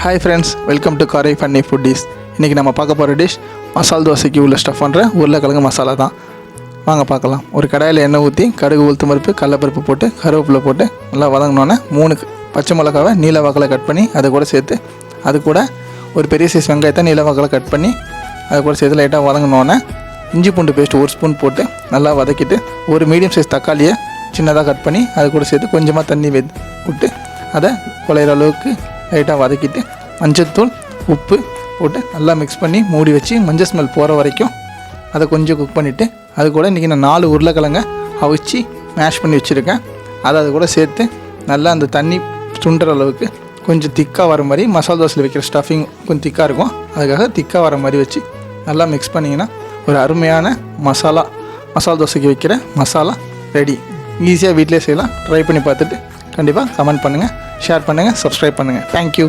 Hi friends, welcome to காரை funny foodies. இன்றைக்கி நம்ம பார்க்க போகிற டிஷ் மசால் தோசைக்கு உள்ள ஸ்டஃப் பண்ணுற உருளைக்கிழங்கு மசாலா தான். வாங்க பார்க்கலாம். ஒரு கடாயில் எண்ணெய் ஊற்றி கடுகு, உளுத்தம் பருப்பு, கடலைப்பருப்பு போட்டு கருவேப்பிலை போட்டு நல்லா வதங்கினோன்னே 3 பச்சை மிளகாவை நீல வாக்கில் கட் பண்ணி அதை கூட சேர்த்து, அது கூட ஒரு பெரிய சைஸ் வெங்காயத்தை நீல வாக்கில் கட் பண்ணபண்ணி அதை கூட சேர்த்து லைட்டாக வதங்கினோன்னே இஞ்சி பூண்டு பேஸ்ட் 1 ஸ்பூன் போட்டு நல்லா வதக்கிட்டு, ஒரு மீடியம் சைஸ் தக்காளியை சின்னதாக கட் பண்ணி அது கூட சேர்த்து கொஞ்சமாக தண்ணி விட்டு அதை குழையிற அளவுக்கு லைட்டாக வதக்கிட்டு மஞ்சள்தூள், உப்பு போட்டு நல்லா மிக்ஸ் பண்ணி மூடி வச்சு மஞ்சள் ஸ்மெல் போகிற வரைக்கும் அதை கொஞ்சம் குக் பண்ணிவிட்டு, அது கூட இன்றைக்கி நான் 4 உருளைக்கிழங்க அவிச்சு மேஷ் பண்ணி வச்சுருக்கேன். அது கூட சேர்த்து நல்லா அந்த தண்ணி சுண்டுற அளவுக்கு கொஞ்சம் திக்காக வர மாதிரி, மசாலா தோசையில் வைக்கிற ஸ்டஃபிங் கொஞ்சம் திக்காக இருக்கும், அதுக்காக திக்காக வர மாதிரி வச்சு நல்லா மிக்ஸ் பண்ணிங்கன்னா ஒரு அருமையான மசாலா தோசைக்கு வைக்கிற மசாலா ரெடி. ஈஸியாக வீட்டிலே செய்யலாம். ட்ரை பண்ணி பார்த்துட்டு கண்டிப்பாக கமெண்ட் பண்ணுங்கள், ஷேர் பண்ணுங்கள், சப்ஸ்கிரைப் பண்ணுங்கள். தேங்க்யூ.